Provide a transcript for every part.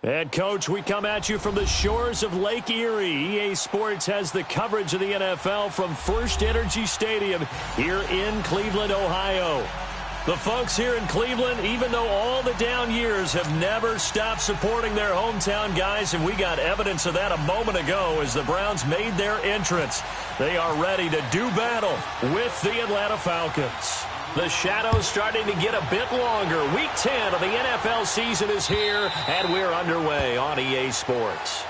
And, Coach, we come at you from the shores of Lake Erie. EA Sports has the coverage of the NFL from First Energy Stadium here in Cleveland, Ohio. The folks here in Cleveland, even though all the down years, have never stopped supporting their hometown guys, and we got evidence of that a moment ago as the Browns made their entrance. They are ready to do battle with the Atlanta Falcons. The shadow's starting to get a bit longer. Week 10 of the NFL season is here, and we're underway on EA Sports.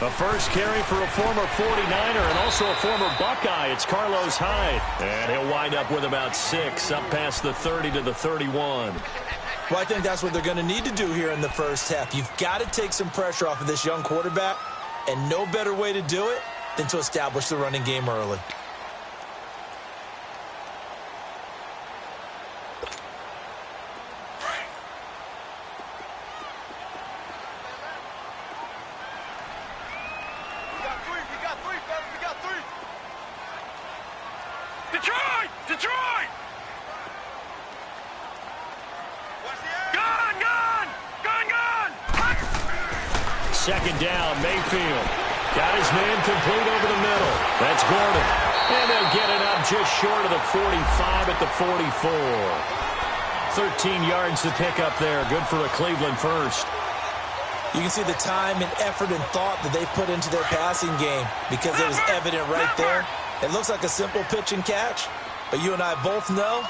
The first carry for a former 49er and also a former Buckeye. It's Carlos Hyde. And he'll wind up with about 6, up past the 30 to the 31. Well, I think that's what they're going to need to do here in the first half. You've got to take some pressure off of this young quarterback, and no better way to do it than to establish the running game early. Second down, Mayfield. Got his man complete over the middle. That's Gordon. And they'll get it up just short of the 45 at the 44. 13 yards to pick up there. Good for a Cleveland first. You can see the time and effort and thought that they put into their passing game because it was evident right there. It looks like a simple pitch and catch, but you and I both know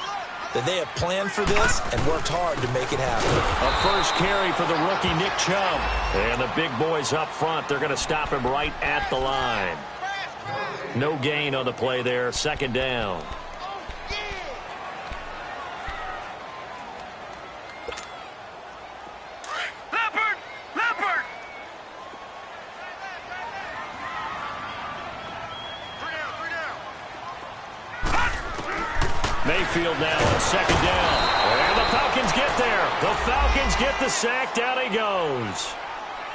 that they have planned for this and worked hard to make it happen. A first carry for the rookie Nick Chubb. And the big boys up front, they're going to stop him right at the line. No gain on the play there, second down. Mayfield now on second down. And the Falcons get there. The Falcons get the sack. Down he goes.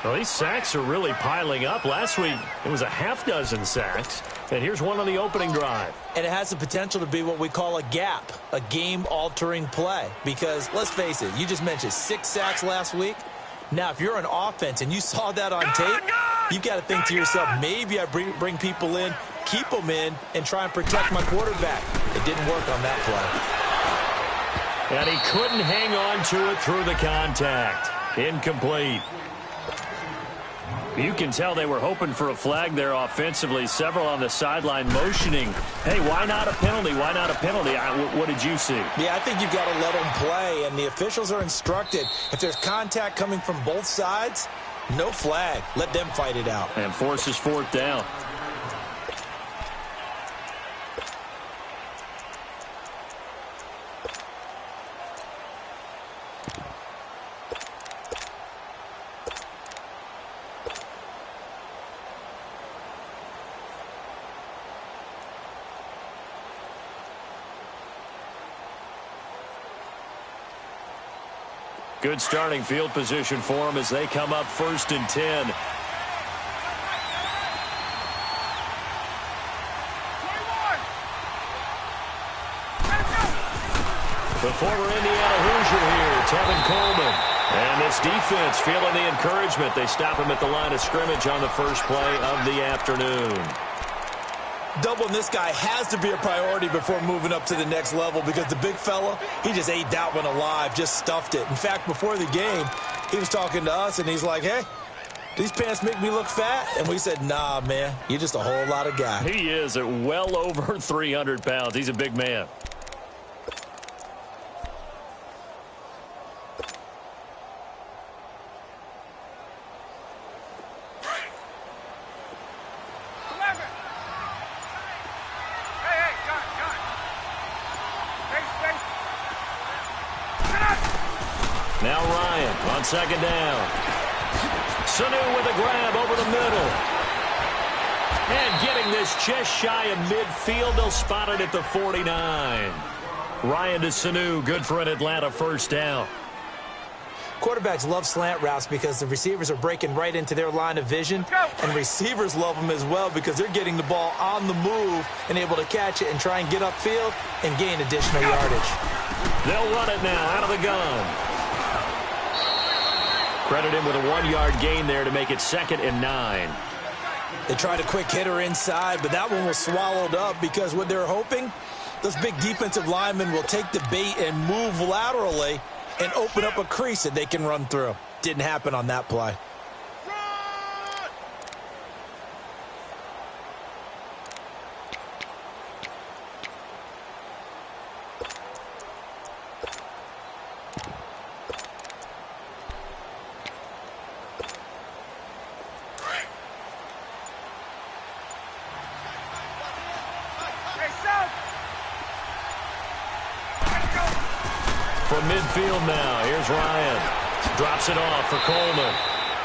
Well, these sacks are really piling up. Last week, it was a half-dozen sacks. And here's one on the opening drive. And it has the potential to be what we call a gap, a game-altering play. Because, let's face it, you just mentioned 6 sacks last week. Now, if you're an offense and you saw that on tape, you've got to think to yourself, maybe I bring people in, keep them in, and try and protect my quarterback. It didn't work on that play. And he couldn't hang on to it through the contact. Incomplete. You can tell they were hoping for a flag there offensively. Several on the sideline motioning. Hey, why not a penalty? Why not a penalty? What did you see? Yeah, I think you've got to let them play, and the officials are instructed. If there's contact coming from both sides, no flag. Let them fight it out. And forces fourth down. Good starting field position for them as they come up 1st and 10. The former Indiana Hoosier here, Tevin Coleman. And this defense feeling the encouragement. They stop him at the line of scrimmage on the first play of the afternoon. Doubling this guy has to be a priority before moving up to the next level because the big fella, he just ate that one alive, just stuffed it. In fact, before the game, he was talking to us, and he's like, hey, these pants make me look fat? And we said, nah, man, you're just a whole lot of guy. He is at well over 300 pounds. He's a big man. Ryan on second down. Sanu with a grab over the middle. And getting this just shy of midfield. They'll spot it at the 49. Ryan to Sanu. Good for an Atlanta first down. Quarterbacks love slant routes because the receivers are breaking right into their line of vision. And receivers love them as well because they're getting the ball on the move and able to catch it and try and get upfield and gain additional yardage. They'll run it now out of the gun. Credit him with a 1-yard gain there to make it 2nd and 9. They tried a quick hitter inside, but that one was swallowed up because what they're hoping, those big defensive linemen will take the bait and move laterally and open up a crease that they can run through. Didn't happen on that play. From midfield now, here's Ryan. Drops it off for Coleman.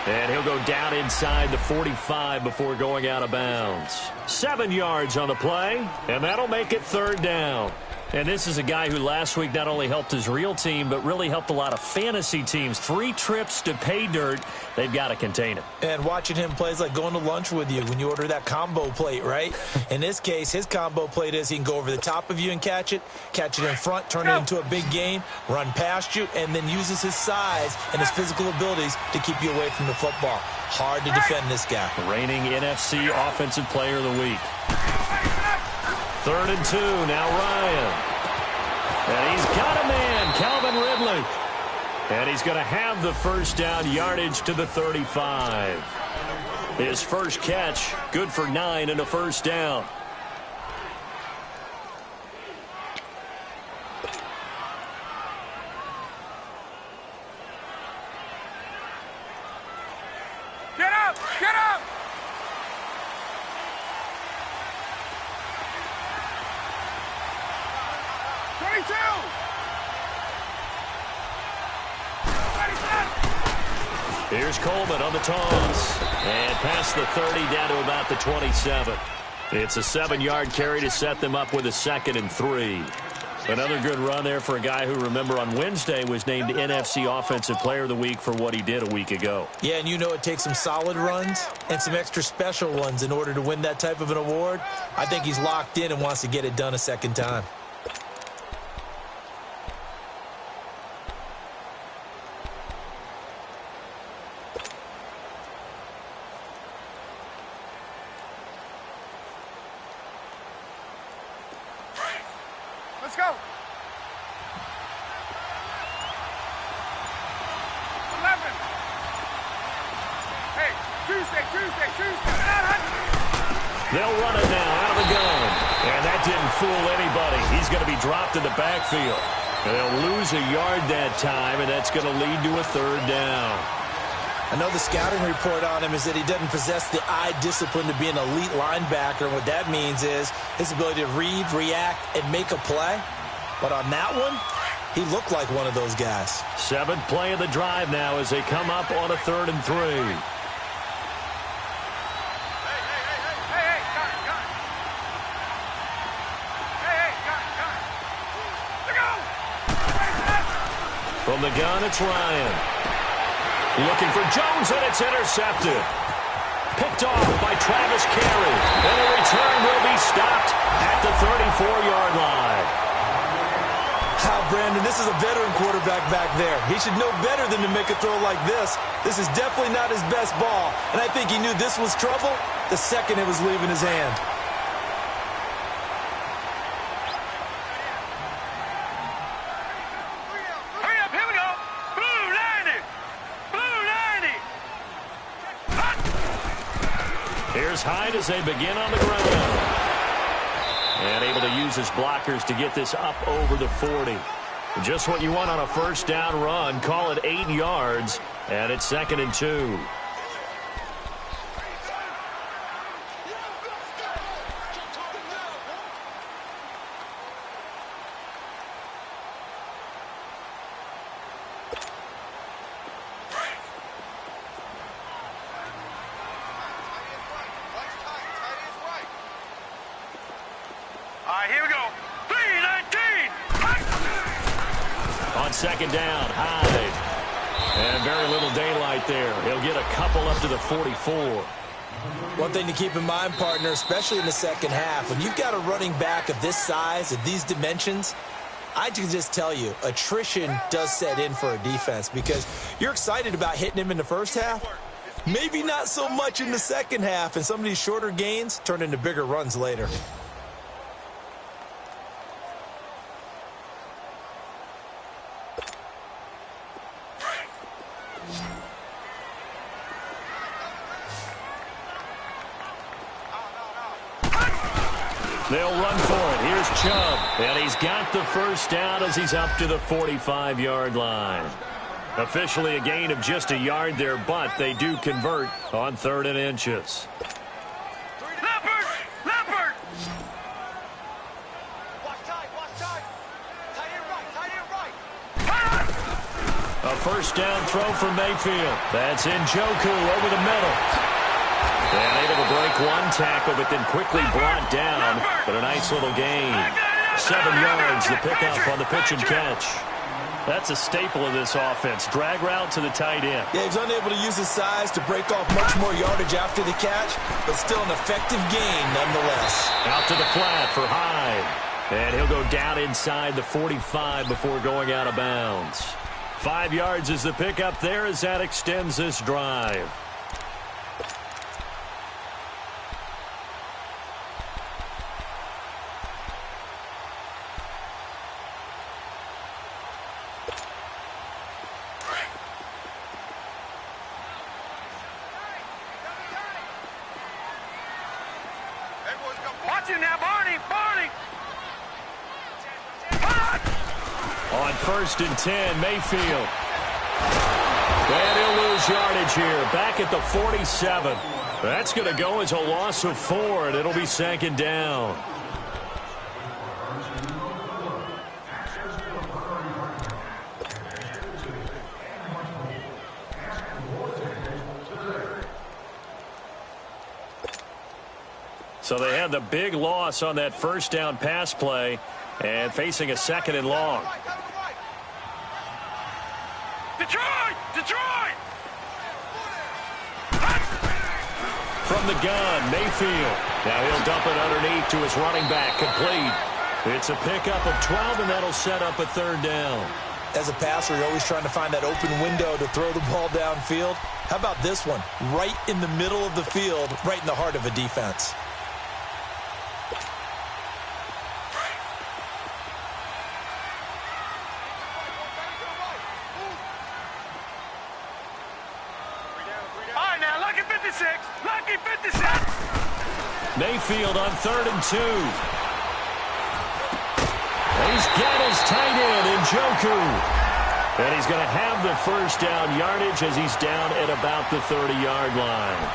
And he'll go down inside the 45 before going out of bounds. 7 yards on the play, and that'll make it 3rd down. And this is a guy who last week not only helped his real team, but really helped a lot of fantasy teams. 3 trips to pay dirt. They've got to contain him. And watching him play is like going to lunch with you when you order that combo plate, right? In this case, his combo plate is he can go over the top of you and catch it in front, turn it into a big gain, run past you, and then uses his size and his physical abilities to keep you away from the football. Hard to defend this guy. Reigning NFC Offensive Player of the Week. 3rd and 2, now Ryan. And he's got a man, Calvin Ridley. And he's going to have the first down, yardage to the 35. His first catch, good for 9 and a first down. Get up! Get up! Here's Coleman on the toss. And past the 30 down to about the 27. It's a 7-yard carry to set them up with a 2nd and 3. Another good run there for a guy who, remember, on Wednesday was named NFC Offensive Player of the Week for what he did a week ago. Yeah, and you know it takes some solid runs and some extra special ones in order to win that type of an award. I think he's locked in and wants to get it done a second time. Let's go. 11. Hey, Tuesday. They'll run it now out of the gun. And that didn't fool anybody. He's going to be dropped in the backfield. They'll lose a yard that time, and that's going to lead to a 3rd down. I know the scouting report on him is that he doesn't possess the eye discipline to be an elite linebacker. And what that means is his ability to read, react, and make a play. But on that one, he looked like one of those guys. 7th play of the drive now as they come up on a 3rd and 3. From the gun, it's Ryan. Looking for Jones, and it's intercepted. Picked off by Travis Carey. And the return will be stopped at the 34-yard line. Brandon, this is a veteran quarterback back there. He should know better than to make a throw like this. This is definitely not his best ball. And I think he knew this was trouble the second it was leaving his hand. Here's Hyde as they begin on the ground. And able to use his blockers to get this up over the 40. Just what you want on a first down run. Call it 8 yards. And it's 2nd and 2. right, here we go. 319. On second down, Hyde. And very little daylight there. He'll get a couple up to the 44. One thing to keep in mind, partner, especially in the second half, when you've got a running back of this size, of these dimensions, I can just tell you, attrition does set in for a defense because you're excited about hitting him in the first half. Maybe not so much in the second half, and some of these shorter gains turn into bigger runs later. They'll run for it. Here's Chubb. And he's got the first down as he's up to the 45-yard line. Officially a gain of just a yard there, but they do convert on 3rd and inches. Leopard! Leopard! Watch tight, watch tight. Tight end right. A first down throw for Mayfield. That's Njoku over the middle. And able to break one tackle, but then quickly brought down. But a nice little gain. 7 yards, the pickup on the pitch and catch. That's a staple of this offense. Drag route to the tight end. Yeah, he's unable to use his size to break off much more yardage after the catch, but still an effective gain nonetheless. Out to the flat for Hyde. And he'll go down inside the 45 before going out of bounds. 5 yards is the pickup there as that extends this drive. Watch it now, Barney! Barney! On 1st and 10, Mayfield. And he'll lose yardage here. Back at the 47. That's going to go as a loss of 4, and it'll be 2nd down. So they had the big loss on that first down pass play and facing a 2nd and long. Detroit! Detroit! From the gun, Mayfield. Now he'll dump it underneath to his running back, complete. It's a pickup of 12, and that'll set up a 3rd down. As a passer, you're always trying to find that open window to throw the ball downfield. How about this one? Right in the middle of the field, right in the heart of a defense. Lucky 56! Mayfield on 3rd and 2. He's got his tight end, Njoku. And he's going to have the first down yardage as he's down at about the 30-yard line.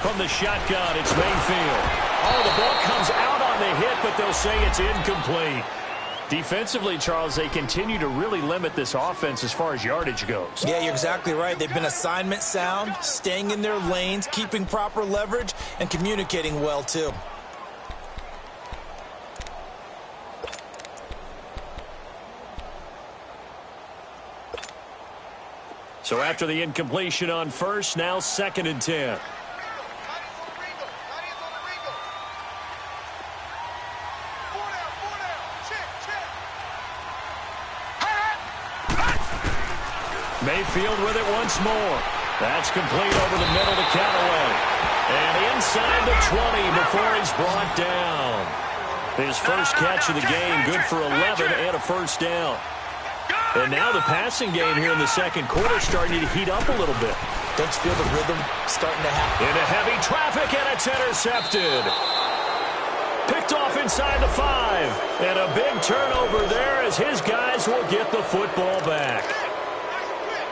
From the shotgun, it's Mayfield. Oh, the ball comes out on the hit, but they'll say it's incomplete. Defensively, Charles, they continue to really limit this offense as far as yardage goes. Yeah, you're exactly right. They've been assignment sound, staying in their lanes, keeping proper leverage, and communicating well, too. So after the incompletion on first, now 2nd and 10. Mayfield with it once more. That's complete over the middle to Callaway. And inside the 20 before he's brought down. His first catch of the game, good for 11 and a first down. And now the passing game here in the second quarter starting to heat up a little bit. Don't you feel the rhythm starting to happen? Into heavy traffic, and it's intercepted. Picked off inside the 5. And a big turnover there as his guys will get the football back.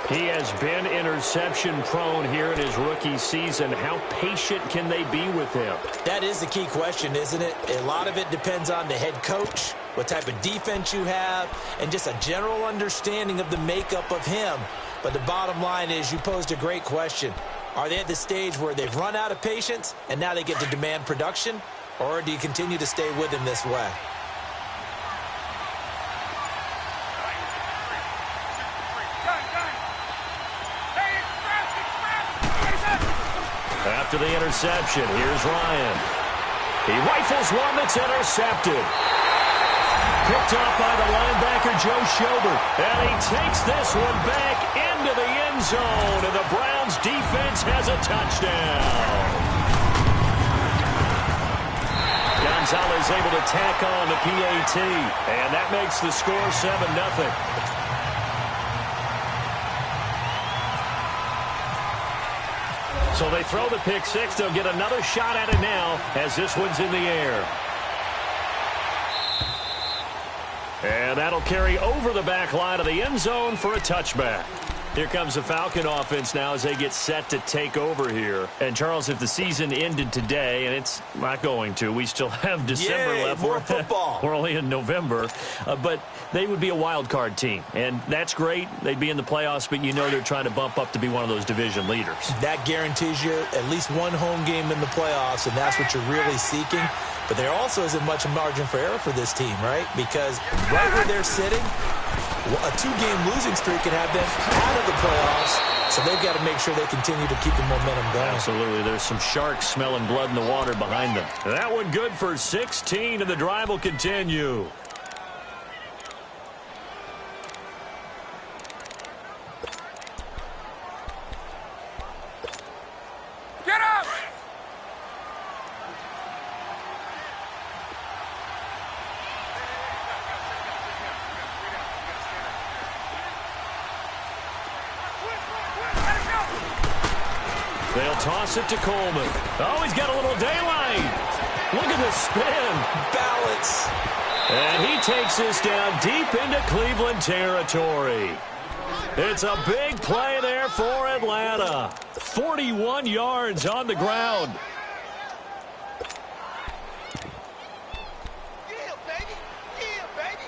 He has been interception prone here in his rookie season. How patient can they be with him? That is the key question, isn't it? A lot of it depends on the head coach, what type of defense you have, and just a general understanding of the makeup of him. But the bottom line is you posed a great question. Are they at the stage where they've run out of patience and now they get to demand production? Or do you continue to stay with him this way? After the interception, here's Ryan. He rifles one that's intercepted. Picked off by the linebacker, Joe Schobert. And he takes this one back into the end zone. And the Browns defense has a touchdown. Gonzalez able to tack on the PAT. And that makes the score 7-0. So they throw the pick six. They'll get another shot at it now as this one's in the air. And that'll carry over the back line of the end zone for a touchback. Here comes the Falcon offense now as they get set to take over here. And, Charles, if the season ended today, and it's not going to, we still have December left. More football. We're only in November. But they would be a wild card team. And that's great. They'd be in the playoffs, but you know they're trying to bump up to be one of those division leaders. That guarantees you at least one home game in the playoffs, and that's what you're really seeking. But there also isn't much margin for error for this team, right? Because right where they're sitting, a 2-game losing streak could have them out of the playoffs, so they've got to make sure they continue to keep the momentum going. Absolutely. There's some sharks smelling blood in the water behind them. That one good for 16, and the drive will continue. Get up! 'They'll toss it to Coleman. Oh, he's got a little daylight. Look at the spin. Balance. And he takes this down deep into Cleveland territory. It's a big play there for Atlanta. 41 yards on the ground. Yeah, baby! Yeah, baby!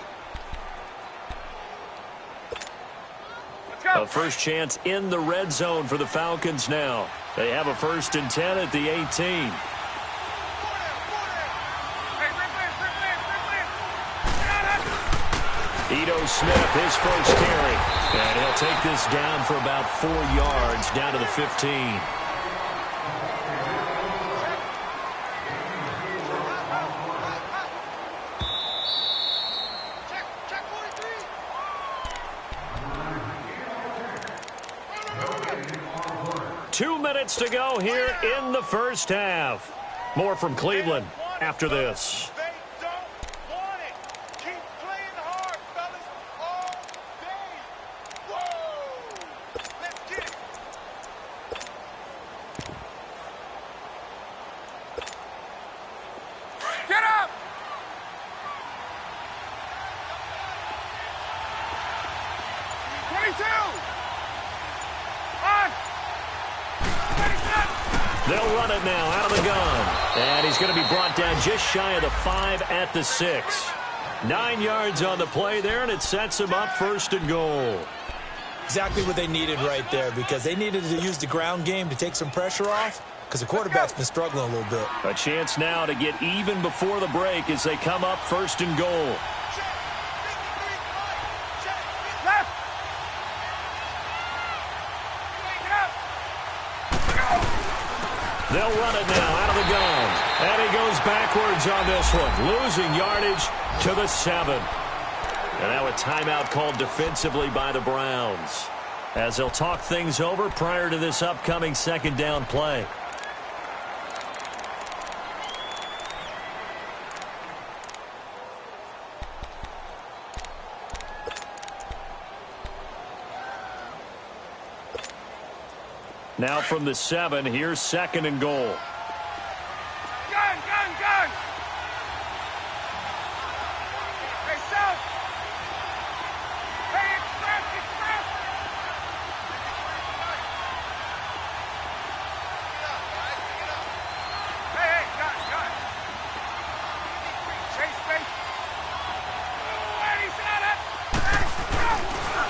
Let's go! A first chance in the red zone for the Falcons now. They have a 1st and 10 at the 18. Ito Smith, his first carry. And he'll take this down for about 4 yards, down to the 15. Check 43! 2 minutes to go here in the first half. More from Cleveland after this. They don't want it. Keep playing hard, fellas, all day. Whoa! Let's get it. Get up! They'll run it now out of the gun. And he's going to be brought down just shy of the 5 at the 6. 9 yards on the play there, and it sets him up 1st and goal. Exactly what they needed right there, because they needed to use the ground game to take some pressure off, because the quarterback's been struggling a little bit. A chance now to get even before the break as they come up 1st and goal. They'll run it now out of the gun. And he goes backwards on this one, losing yardage to the 7. And now a timeout called defensively by the Browns, as they'll talk things over prior to this upcoming 2nd down play. Now from the 7, here's 2nd and goal. Gun, gun, gun!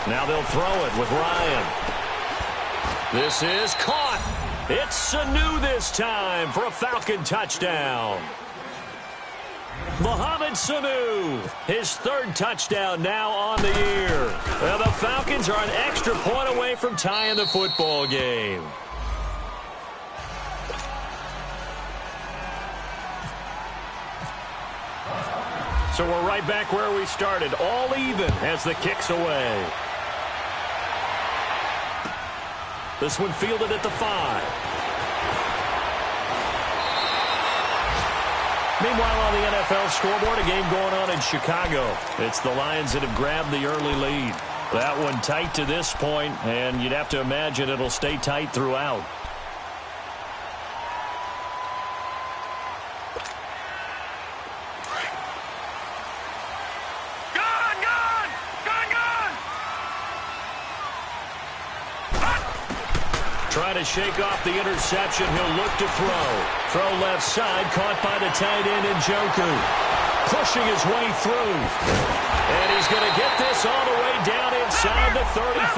Now they'll throw it with Ryan. This is caught. It's Sanu this time for a Falcon touchdown. Mohamed Sanu, his third touchdown now on the year. Well, the Falcons are an extra point away from tying the football game. So we're right back where we started, all even as the kick's away. This one fielded at the 5. Meanwhile, on the NFL scoreboard, a game going on in Chicago. It's the Lions that have grabbed the early lead. That one tight to this point, and you'd have to imagine it'll stay tight throughout. Trying to shake off the interception. He'll look to throw. Throw left side, caught by the tight end Njoku. Pushing his way through. And he's going to get this all the way down inside the 35.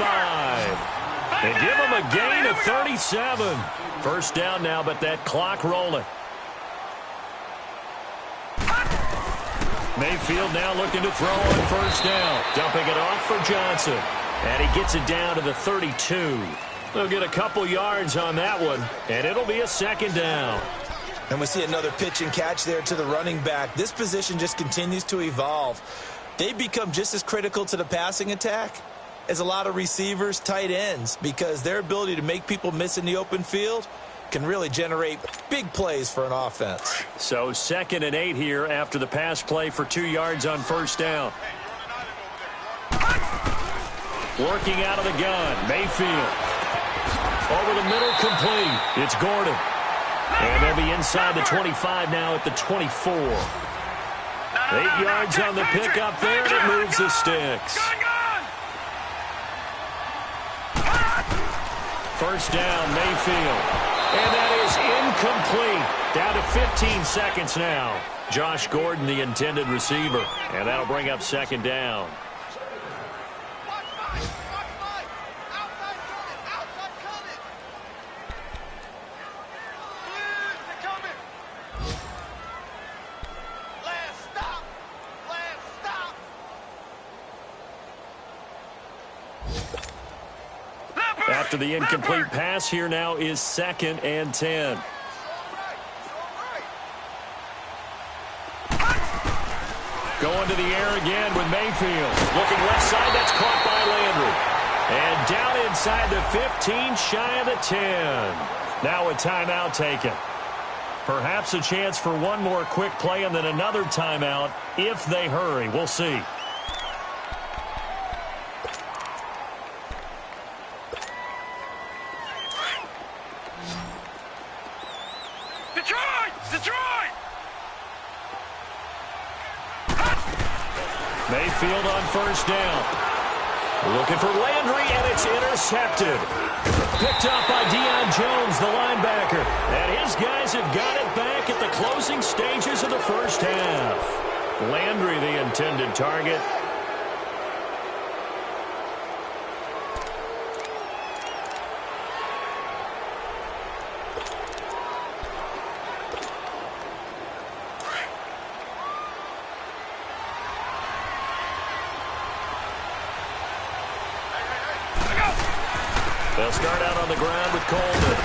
And give him a gain of 37. First down now, but that clock rolling. Mayfield now looking to throw on first down. Dumping it off for Johnson. And he gets it down to the 32. They'll get a couple yards on that one, and it'll be a second down. And we see another pitch and catch there to the running back. This position just continues to evolve. They become just as critical to the passing attack as a lot of receivers, tight ends, because their ability to make people miss in the open field can really generate big plays for an offense. So 2nd and 8 here after the pass play for 2 yards on first down. Working out of the gun, Mayfield. Over the middle, complete. It's Gordon. And they'll be inside the 25 now at the 24. 8 yards on the pickup there, and it moves the sticks. First down, Mayfield. And that is incomplete. Down to 15 seconds now. Josh Gordon, the intended receiver. And that'll bring up second down. After the incomplete pass, here now is 2nd and 10. Going to the air again with Mayfield. Looking left side, that's caught by Landry. And down inside the 15, shy of the 10. Now a timeout taken. Perhaps a chance for one more quick play and then another timeout if they hurry. We'll see. Mayfield on first down. Looking for Landry, and it's intercepted. Picked up by Deion Jones, the linebacker. And his guys have got it back at the closing stages of the first half. Landry, the intended target. They'll start out on the ground with Coleman.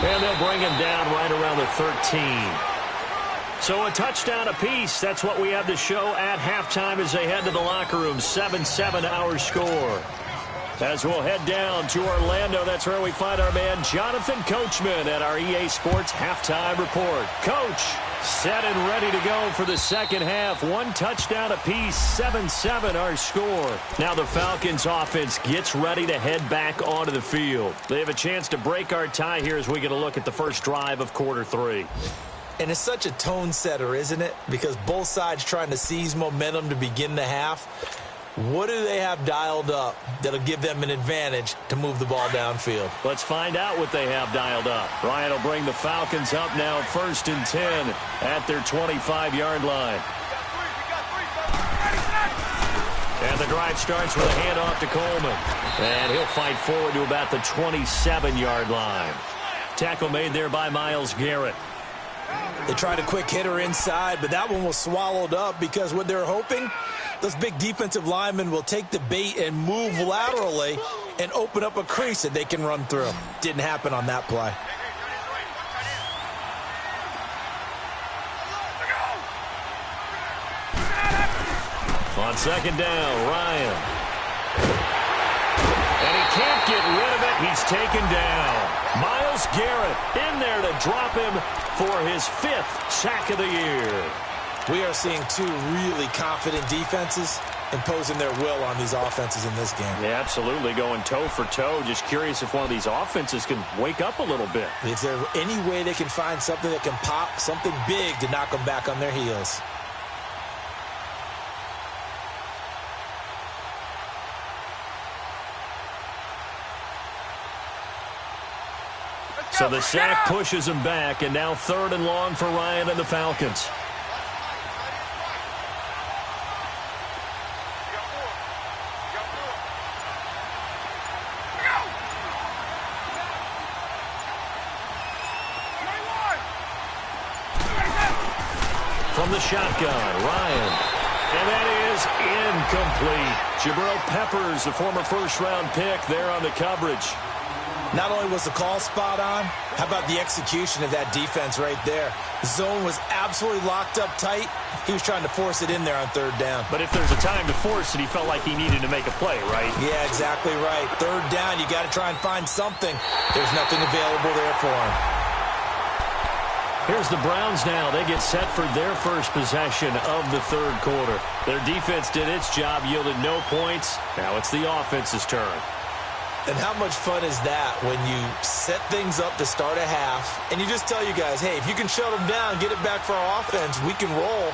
And they'll bring him down right around the 13. So a touchdown apiece. That's what we have to show at halftime as they head to the locker room. 7-7 our score. As we'll head down to Orlando, that's where we find our man Jonathan Coachman at our EA Sports Halftime Report. Coach, set and ready to go for the second half. One touchdown apiece, 7-7 our score. Now the Falcons offense gets ready to head back onto the field. They have a chance to break our tie here as we get a look at the first drive of quarter 3. And it's such a tone setter, isn't it? Because both sides trying to seize momentum to begin the half. What do they have dialed up that'll give them an advantage to move the ball downfield? Let's find out what they have dialed up. Ryan will bring the Falcons up now 1st and 10 at their 25-yard line. And the drive starts with a handoff to Coleman. And he'll fight forward to about the 27-yard line. Tackle made there by Myles Garrett. They tried a quick hitter inside, but that one was swallowed up because what they're hoping, those big defensive linemen will take the bait and move laterally and open up a crease that they can run through. Didn't happen on that play. On second down, Ryan. And he can't get rid of it. He's taken down. Myles Garrett in there to drop him for his 5th sack of the year. We are seeing two really confident defenses imposing their will on these offenses in this game. Yeah, absolutely, going toe for toe. Just curious if one of these offenses can wake up a little bit. Is there any way they can find something that can pop, something big to knock them back on their heels? So the sack pushes him back, and now 3rd and long for Ryan and the Falcons. From the shotgun, Ryan. And that is incomplete. Jabril Peppers, the former 1st-round pick, there on the coverage. Not only was the call spot on, how about the execution of that defense right there? The zone was absolutely locked up tight. He was trying to force it in there on 3rd down. But if there's a time to force it, he felt like he needed to make a play, right? Yeah, exactly right. 3rd down, you got to try and find something. There's nothing available there for him. Here's the Browns now. They get set for their first possession of the 3rd quarter. Their defense did its job, yielded no points. Now it's the offense's turn. And how much fun is that when you set things up to start a half and you just tell you guys, hey, if you can shut them down, get it back for our offense, we can roll.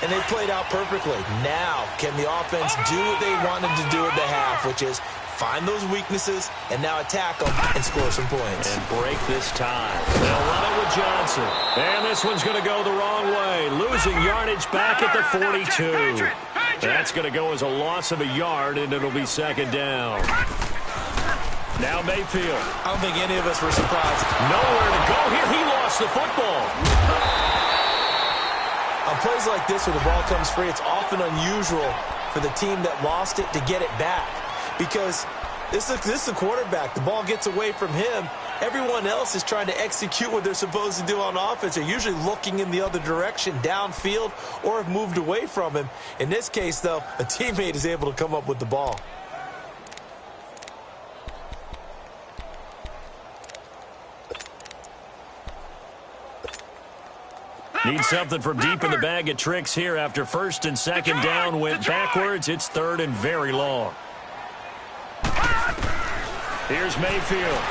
And they played out perfectly. Now, can the offense do what they wanted to do at the half, which is find those weaknesses and now attack them and score some points. And break this tie. They'll run it with Johnson. And this one's going to go the wrong way. Losing yardage back at the 42. That's going to go as a loss of a yard, and it'll be 2nd down. Now Mayfield. I don't think any of us were surprised. Nowhere to go here. He lost the football. On plays like this where the ball comes free, it's often unusual for the team that lost it to get it back. Because this is the quarterback. The ball gets away from him. Everyone else is trying to execute what they're supposed to do on offense. They're usually looking in the other direction, downfield, or have moved away from him. In this case, though, a teammate is able to come up with the ball. Need something from deep in the bag of tricks here after 1st and 2nd down went backwards. It's 3rd and very long. Here's Mayfield.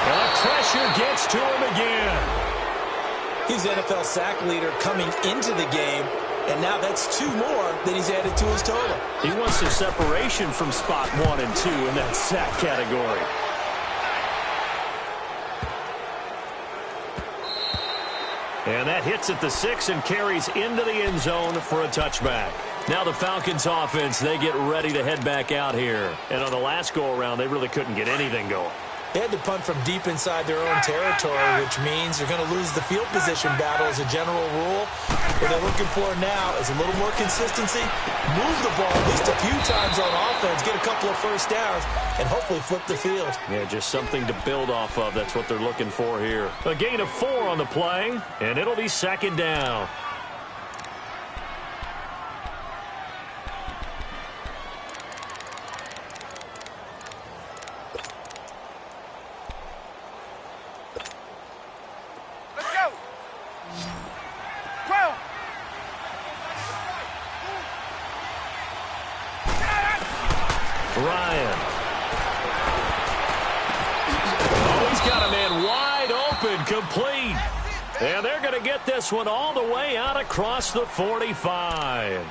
And the pressure gets to him again. He's NFL sack leader coming into the game, and now that's 2 more that he's added to his total. He wants some separation from spot 1 and 2 in that sack category. And that hits at the 6 and carries into the end zone for a touchback. Now the Falcons offense, they get ready to head back out here. And on the last go-around, they really couldn't get anything going. They had to punt from deep inside their own territory, which means they're going to lose the field position battle as a general rule. What they're looking for now is a little more consistency, move the ball at least a few times on offense, get a couple of 1st downs, and hopefully flip the field. Yeah, just something to build off of. That's what they're looking for here. A gain of 4 on the play, and it'll be 2nd down. Ryan. Oh, he's got a man wide open, complete. And they're going to get this one all the way out across the 45.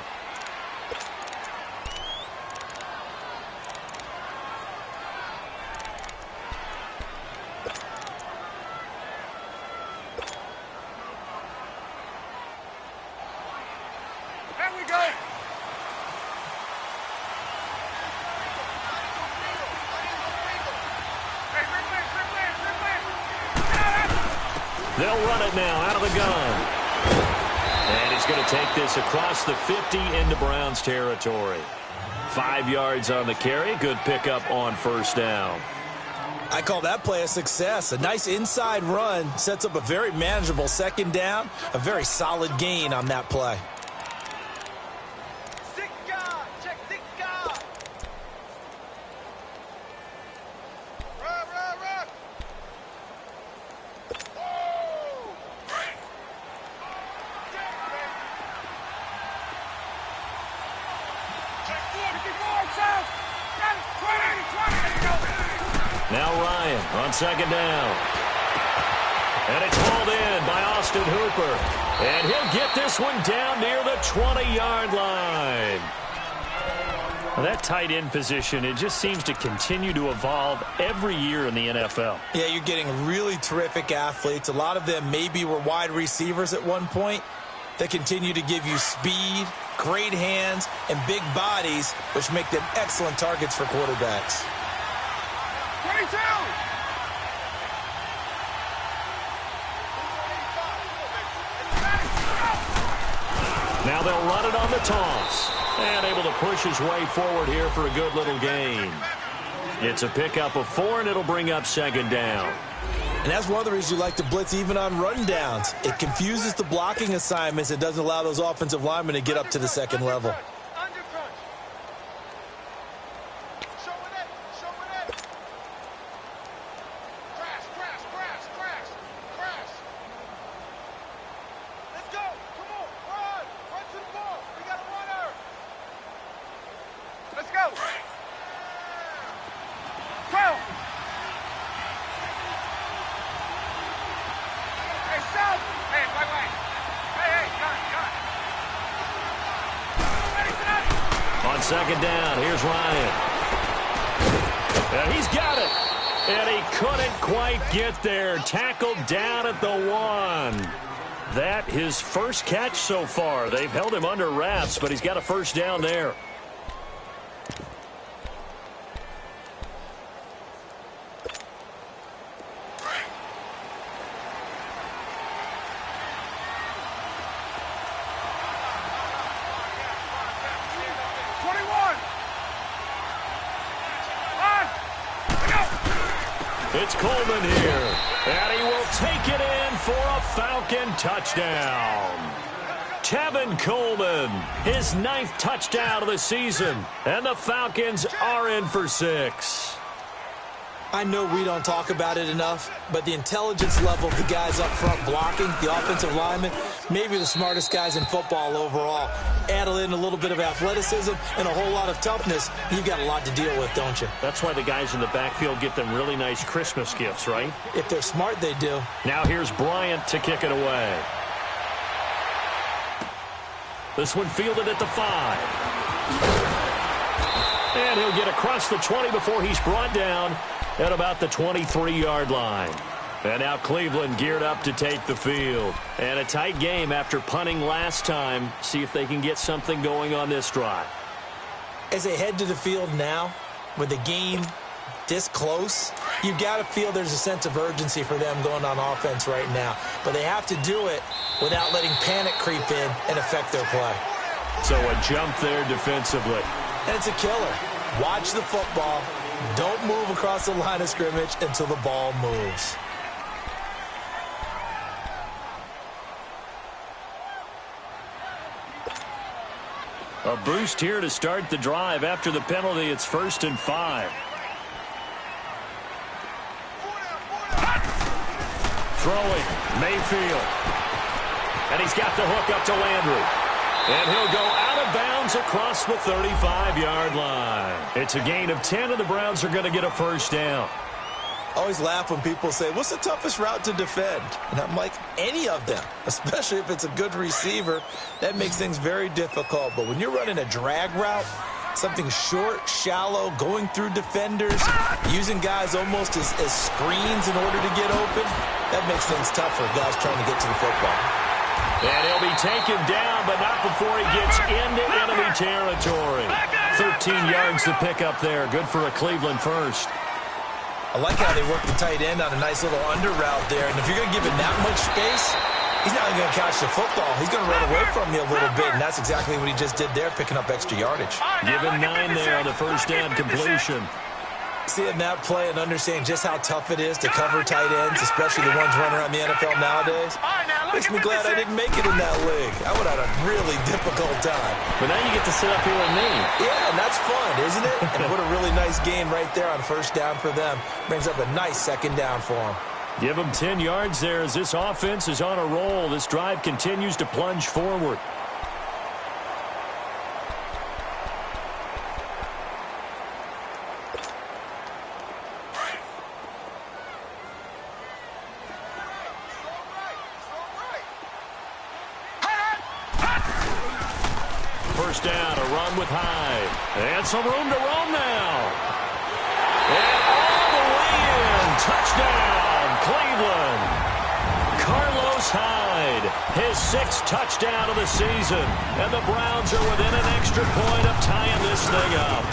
There we go. They'll run it now out of the gun. And he's going to take this across the 50 into Browns territory. 5 yards on the carry. Good pickup on first down. I call that play a success. A nice inside run sets up a very manageable second down. A very solid gain on that play. Check six guard. Run. Whoa! Check 54, South. 20. Now Ryan on second down. And it's hauled in by Austin Hooper. And he'll get this one down near the 20-yard line. Well, that tight end position, it just seems to continue to evolve every year in the NFL. Yeah, you're getting really terrific athletes. A lot of them maybe were wide receivers at one point. They continue to give you speed, great hands, and big bodies, which make them excellent targets for quarterbacks. 22! Now they'll run it on the toss. And able to push his way forward here for a good little gain. It's a pickup of 4, and it'll bring up second down. And that's one of the reasons you like to blitz even on rundowns. It confuses the blocking assignments. It doesn't allow those offensive linemen to get up to the second level. Second down, here's Ryan. And he's got it. And he couldn't quite get there. Tackled down at the 1. That his first catch so far. They've held him under wraps, but he's got a first down there. It's Coleman here, and he will take it in for a Falcon touchdown. Tevin Coleman, his 9th touchdown of the season, and the Falcons are in for 6. I know we don't talk about it enough, but the intelligence level of the guys up front blocking, the offensive linemen, maybe the smartest guys in football overall. Add in a little bit of athleticism and a whole lot of toughness, you've got a lot to deal with, don't you? That's why the guys in the backfield get them really nice Christmas gifts, right? If they're smart, they do. Now here's Bryant to kick it away. This one fielded at the 5. And he'll get across the 20 before he's brought down at about the 23-yard line. And now Cleveland geared up to take the field. And a tight game after punting last time. See if they can get something going on this drive. As they head to the field now, with the game this close, you've got to feel there's a sense of urgency for them going on offense right now. But they have to do it without letting panic creep in and affect their play. So a jump there defensively. And it's a killer. Watch the football. Don't move across the line of scrimmage until the ball moves. A boost here to start the drive. After the penalty, it's 1st and 5. Throwing, Mayfield. And he's got the hook up to Landry. And he'll go out of bounds across the 35-yard line. It's a gain of 10, and the Browns are going to get a first down. I always laugh when people say, what's the toughest route to defend? And I'm like, any of them, especially if it's a good receiver. That makes things very difficult. But when you're running a drag route, something short, shallow, going through defenders, using guys almost as screens in order to get open, that makes things tough for guys trying to get to the football. And he'll be taken down, but not before he gets into enemy territory. 13 yards to pick up there. Good for a Cleveland first. I like how they work the tight end on a nice little under route there. And if you're going to give him that much space, he's not even going to catch the football. He's going to run away from you a little bit, and that's exactly what he just did there, picking up extra yardage. Give him 9 there on the first down completion. Seeing that play and understanding just how tough it is to cover tight ends, especially the ones running around the NFL nowadays, makes me glad I didn't make it in that league. I would have had a really difficult time. But now you get to sit up here with me. Yeah, and that's fun, isn't it? And what a really nice gain right there on first down for them. Brings up a nice second down for them. Give them 10 yards there as this offense is on a roll. This drive continues to plunge forward. First down, a run with Hyde. And some room to roam now. And all the way in. Touchdown, Cleveland. Carlos Hyde, his 6th touchdown of the season. And the Browns are within an extra point of tying this thing up.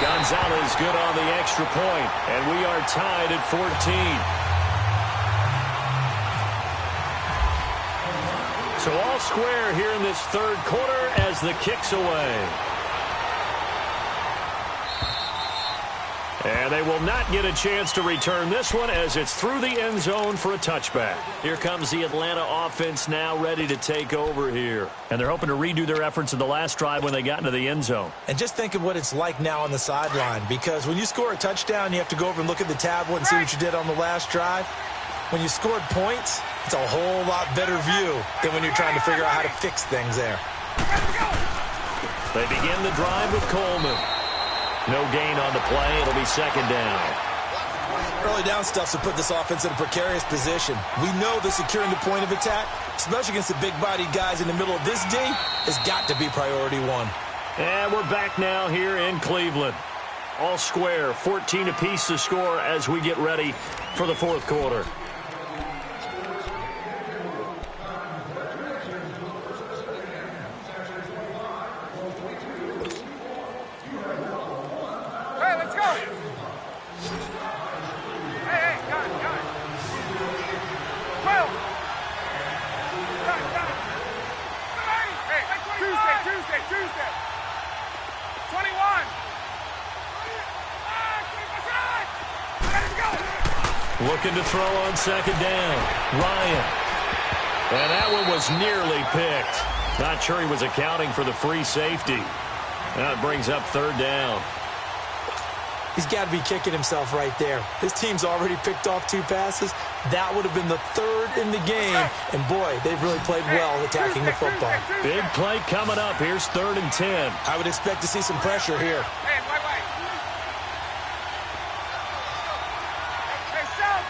Gonzalez good on the extra point, and we are tied at 14. So all square here in this third quarter as the kick's away. And they will not get a chance to return this one as it's through the end zone for a touchback. Here comes the Atlanta offense now ready to take over here. And they're hoping to redo their efforts in the last drive when they got into the end zone. And just think of what it's like now on the sideline, because when you score a touchdown, you have to go over and look at the tablet and see what you did on the last drive. When you scored points, it's a whole lot better view than when you're trying to figure out how to fix things there. They begin the drive with Coleman. No gain on the play. It'll be second down. Early down stuffs will put this offense in a precarious position. We know that securing the point of attack, especially against the big-bodied guys in the middle of this D, has got to be priority one. And we're back now here in Cleveland. All square, 14 apiece to score as we get ready for the fourth quarter. Tuesday. 21. Looking to throw on second down. Ryan. And that one was nearly picked. Not sure he was accounting for the free safety. That brings up third down. He's got to be kicking himself right there. His team's already picked off 2 passes. That would have been the 3rd in the game. And, boy, they've really played well attacking the football. Big play coming up. Here's 3rd and 10. I would expect to see some pressure here. Hey, wait. Hey, South.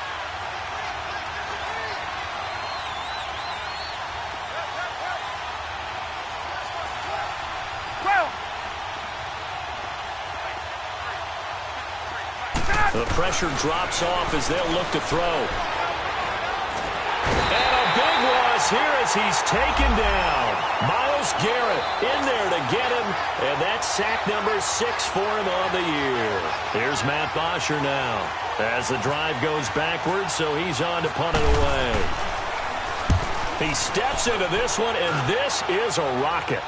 12. The pressure drops off as they'll look to throw. And a big loss here as he's taken down. Myles Garrett in there to get him. And that's sack number 6 for him on the year. Here's Matt Bosher now as the drive goes backwards, so he's on to punt it away. He steps into this one, and this is a rocket.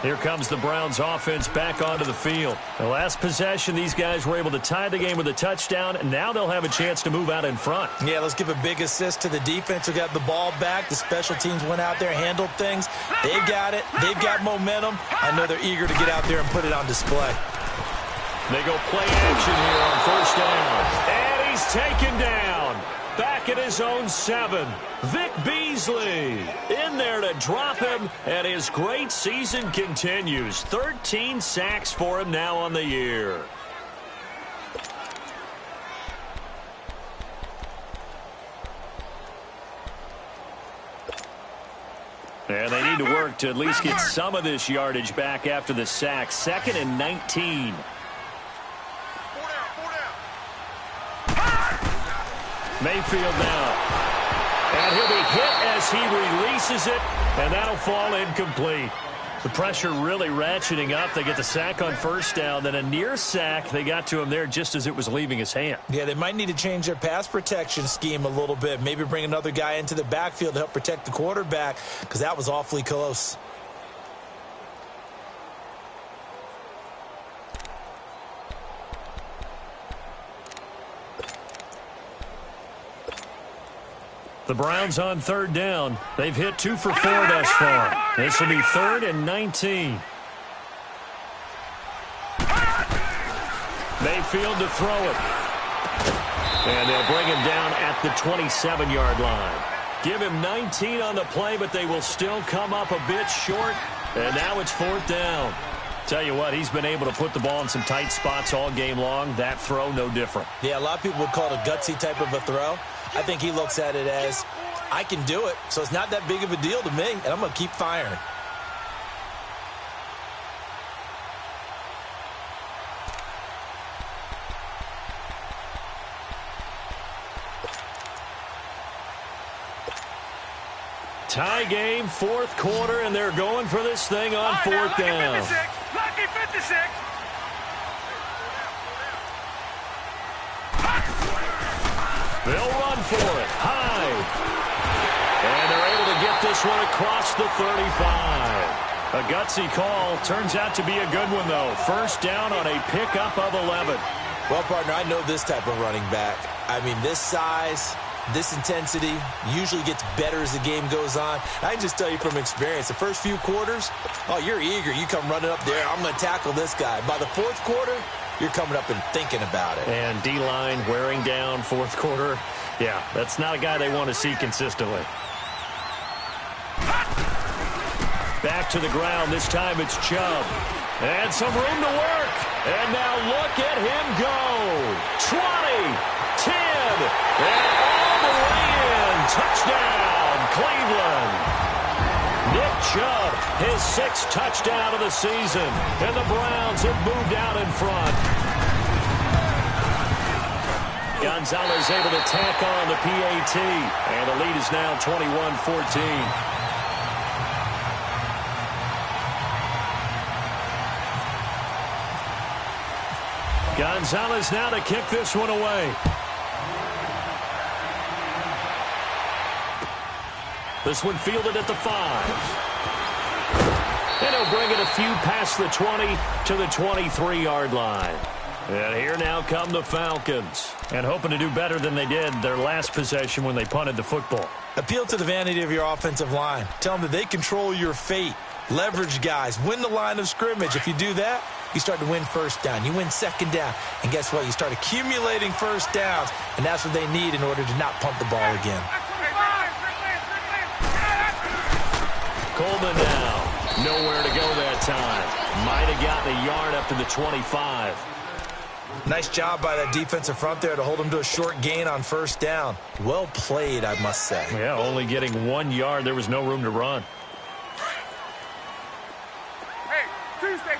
Here comes the Browns offense back onto the field. The last possession, these guys were able to tie the game with a touchdown, and now they'll have a chance to move out in front. Yeah, let's give a big assist to the defense who got the ball back. The special teams went out there, handled things. They've got it. They've got momentum. I know they're eager to get out there and put it on display. They go play action here on first down. And he's taken down. Back at his own 7. Vic Beasley in there to drop him, and his great season continues. 13 sacks for him now on the year. And they need to work to at least get some of this yardage back after the sack. 2nd and 19. Mayfield now. And he'll be hit as he releases it, and that'll fall incomplete. The pressure really ratcheting up. They get the sack on first down, then a near sack. They got to him there just as it was leaving his hand. Yeah, they might need to change their pass protection scheme a little bit. Maybe bring another guy into the backfield to help protect the quarterback, because that was awfully close. The Browns on third down. They've hit 2 for 4 thus far. This will be 3rd and 19. Mayfield to throw it. And they'll bring him down at the 27-yard line. Give him 19 on the play, but they will still come up a bit short. And now it's 4th down. Tell you what, he's been able to put the ball in some tight spots all game long. That throw, no different. Yeah, a lot of people would call it a gutsy type of a throw. I think he looks at it as, I can do it, so it's not that big of a deal to me, and I'm going to keep firing. Tie game, 4th quarter, and they're going for this thing on 4th down. Lucky 56. They'll run for it. High. And they're able to get this one across the 35. A gutsy call. Turns out to be a good one, though. First down on a pickup of 11. Well, partner, I know this type of running back. I mean, this size, this intensity usually gets better as the game goes on. I can just tell you from experience, the first few quarters, oh, you're eager. You come running up there. I'm going to tackle this guy. By the 4th quarter, you're coming up and thinking about it. And D-line wearing down 4th quarter. Yeah, that's not a guy they want to see consistently. Back to the ground. This time it's Chubb. And some room to work. And now look at him go. 20, 10, and all the way in. Touchdown, Cleveland. Nick Chubb, his 6th touchdown of the season. And the Browns have moved out in front. Gonzalez able to tack on the PAT. And the lead is now 21-14. Gonzalez now to kick this one away. This one fielded at the 5. And he'll bring it a few past the 20 to the 23-yard line. And here now come the Falcons. And hoping to do better than they did their last possession when they punted the football. Appeal to the vanity of your offensive line. Tell them that they control your fate. Leverage guys. Win the line of scrimmage. If you do that, you start to win first down. You win second down. And guess what? You start accumulating first downs. And that's what they need in order to not punt the ball again. Coleman now. Nowhere to go that time. Might have gotten a yard up to the 25. Nice job by that defensive front there to hold them to a short gain on first down. Well played, I must say. Yeah, only getting 1 yard. There was no room to run. Hey, Tuesday.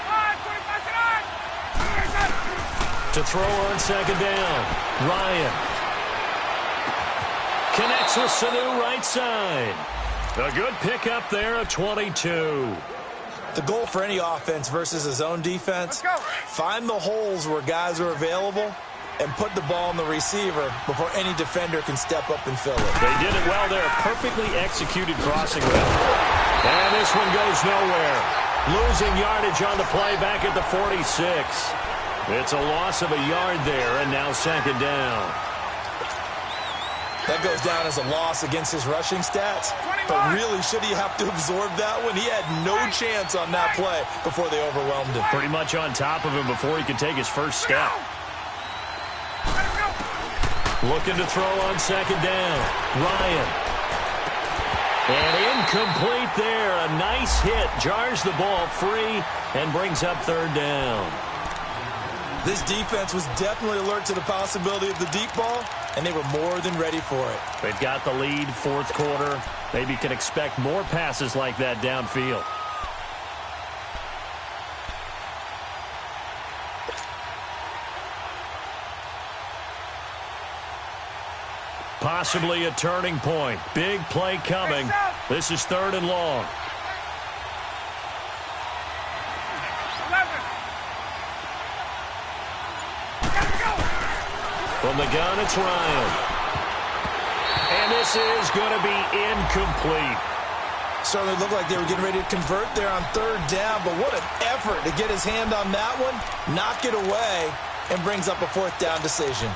On, 25 To throw on second down. Ryan. Connects with Sanu right side. A good pickup there of 22. The goal for any offense versus a zone defense, find the holes where guys are available and put the ball on the receiver before any defender can step up and fill it. They did it well there. Perfectly executed crossing route. And this one goes nowhere. Losing yardage on the play back at the 46. It's a loss of a yard there, and now second down. That goes down as a loss against his rushing stats. But really, should he have to absorb that one? He had no chance on that play before they overwhelmed him. Pretty much on top of him before he could take his first step. Looking to throw on second down. Ryan. And incomplete there. A nice hit. Jars the ball free and brings up third down. This defense was definitely alert to the possibility of the deep ball, and they were more than ready for it. They've got the lead, 4th quarter. Maybe can expect more passes like that downfield. Possibly a turning point. Big play coming. This is 3rd and long. 11. From the gun, it's Ryan. And this is going to be incomplete. Certainly looked like they were getting ready to convert there on 3rd down, but what an effort to get his hand on that one, knock it away, and brings up a 4th down decision.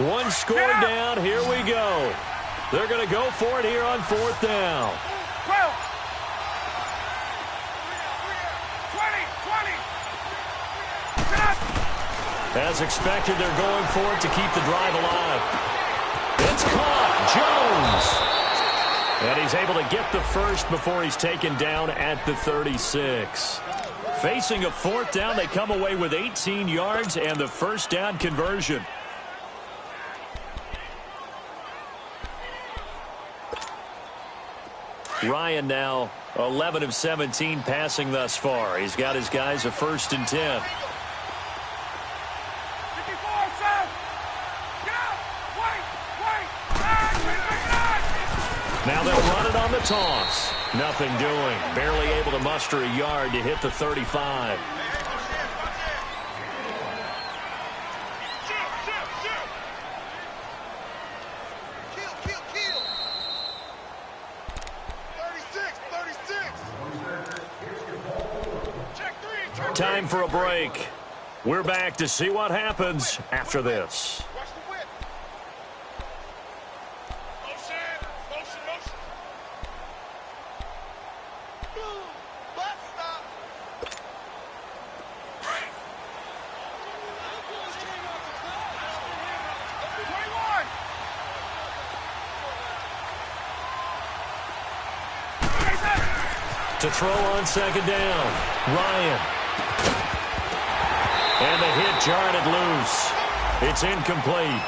One score down. Here we go. They're going to go for it here on 4th down. 12. 20. As expected, they're going for it to keep the drive alive. It's caught. Jones. And he's able to get the first before he's taken down at the 36. Facing a 4th down, they come away with 18 yards and the first down conversion. Ryan now 11 of 17 passing thus far. He's got his guys a 1st and 10. 54, son. Get out. Wait. Now they'll run it on the toss. Nothing doing. Barely able to muster a yard to hit the 35. Time for a break. We're back to see what happens after this. Watch the whip. Motion. Boom. Bus stop. To throw on 2nd down. Ryan. And the hit jarred it loose. It's incomplete.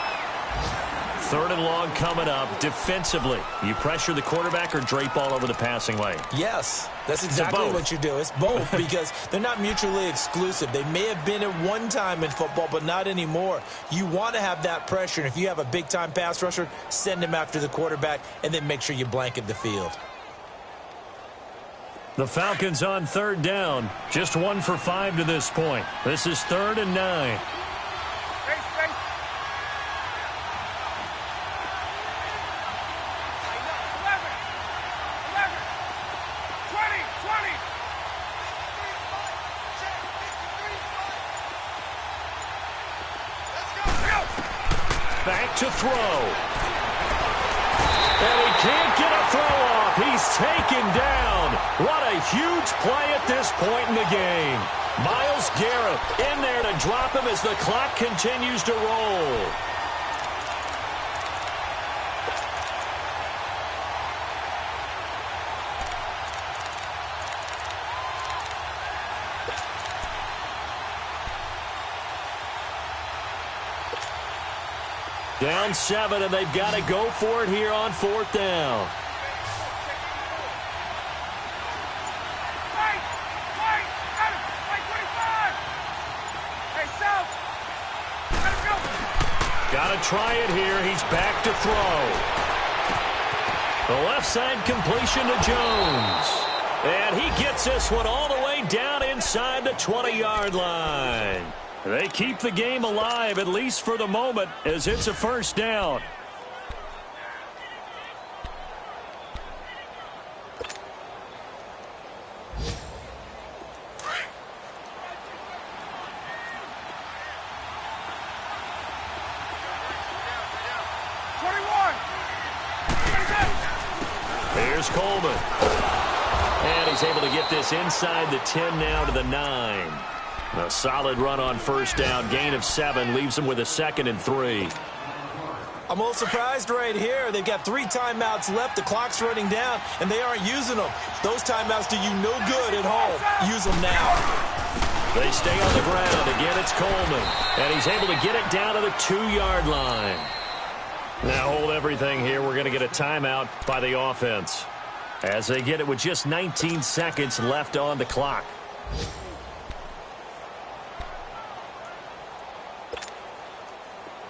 3rd and long coming up. Defensively, you pressure the quarterback or drape all over the passing lane? Yes, that's exactly what you do. It's both because they're not mutually exclusive. They may have been at one time in football, but not anymore. You want to have that pressure, and if you have a big-time pass rusher, send him after the quarterback, and then make sure you blanket the field. The Falcons on 3rd down. Just 1 for 5 to this point. This is 3rd and 9. Back to throw. And he can't get a throw off. He's taken down. What a huge play at this point in the game. Myles Garrett in there to drop him as the clock continues to roll. Down 7, and they've got to go for it here on 4th down. Got to try it here. He's back to throw. The left side completion to Jones. And he gets this one all the way down inside the 20-yard line. They keep the game alive, at least for the moment, as it's a 1st down. Here's Coleman. And he's able to get this inside the 10 now to the 9. A solid run on 1st down. Gain of 7 leaves them with a 2nd and 3. I'm a little surprised right here. They've got 3 timeouts left. The clock's running down, and they aren't using them. Those timeouts do you no good at home. Use them now. They stay on the ground. Again, it's Coleman. And he's able to get it down to the 2-yard line. Now hold everything here. We're going to get a timeout by the offense as they get it with just 19 seconds left on the clock.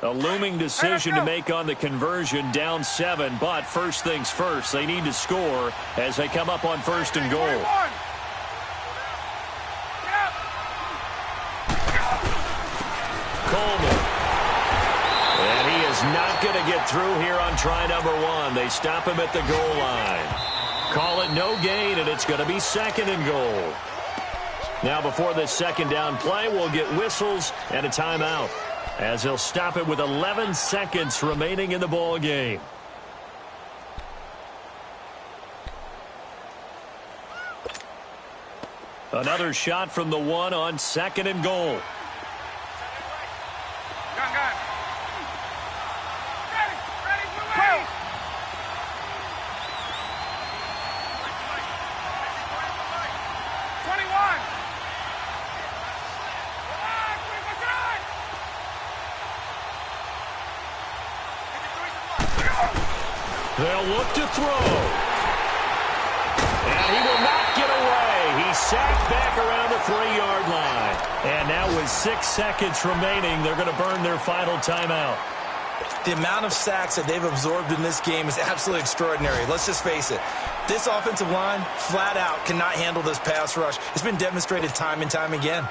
A looming decision to make on the conversion, down 7, but first things first, they need to score as they come up on first and goal. Coleman. And he is not going to get through here on try number 1. They stop him at the goal line. Call it no gain, and it's going to be second and goal. Now before this second down play, we'll get whistles and a timeout, as he'll stop it with 11 seconds remaining in the ball game. Another shot from the 1 on second and goal. They'll look to throw. And he will not get away. He's sacked back around the 3-yard line. And now with 6 seconds remaining, they're going to burn their final timeout. The amount of sacks that they've absorbed in this game is absolutely extraordinary. Let's just face it. This offensive line, flat out, cannot handle this pass rush. It's been demonstrated time and time again.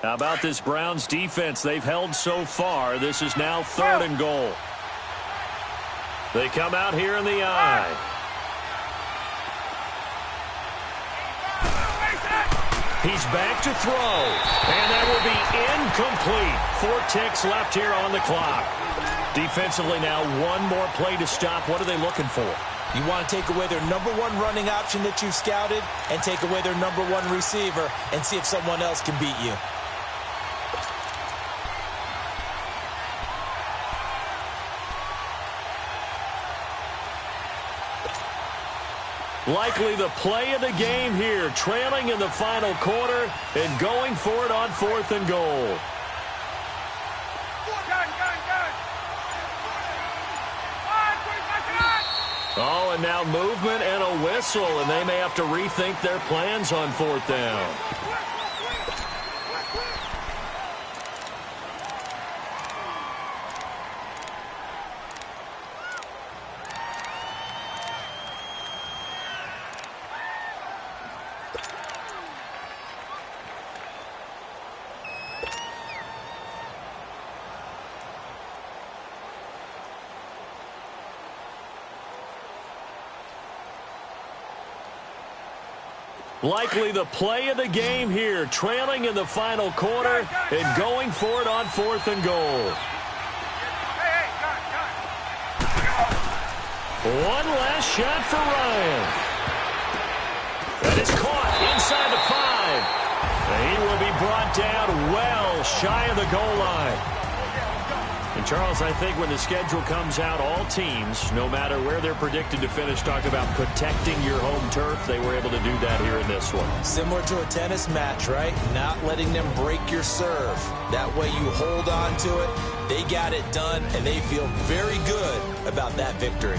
How about this Browns defense? They've held so far. This is now third and goal. They come out here in the eye. He's back to throw. And that will be incomplete. 4 ticks left here on the clock. Defensively now, one more play to stop. What are they looking for? You want to take away their number 1 running option that you've scouted and take away their number 1 receiver and see if someone else can beat you. Likely the play of the game here, trailing in the final quarter and going for it on 4th and goal. Oh, and now movement and a whistle, and they may have to rethink their plans on 4th down. Likely the play of the game here, trailing in the final quarter and going for it on 4th and goal. One last shot for Ryan. That is caught inside the 5. And he will be brought down well shy of the goal line. And, Charles, I think when the schedule comes out, all teams, no matter where they're predicted to finish, talk about protecting your home turf. They were able to do that here in this one. Similar to a tennis match, right? Not letting them break your serve. That way you hold on to it. They got it done, and they feel very good about that victory.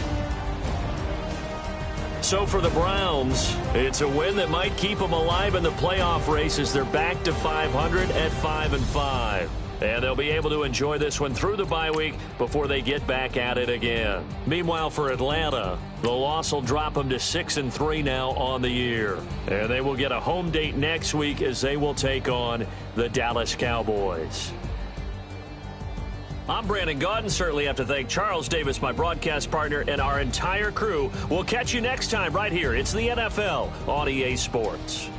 So for the Browns, it's a win that might keep them alive in the playoff race as they're back to 500 at 5-5. And they'll be able to enjoy this one through the bye week before they get back at it again. Meanwhile, for Atlanta, the loss will drop them to 6-3 now on the year. And they will get a home date next week as they will take on the Dallas Cowboys. I'm Brandon Gaudin. Certainly have to thank Charles Davis, my broadcast partner, and our entire crew. We'll catch you next time right here. It's the NFL on EA Sports.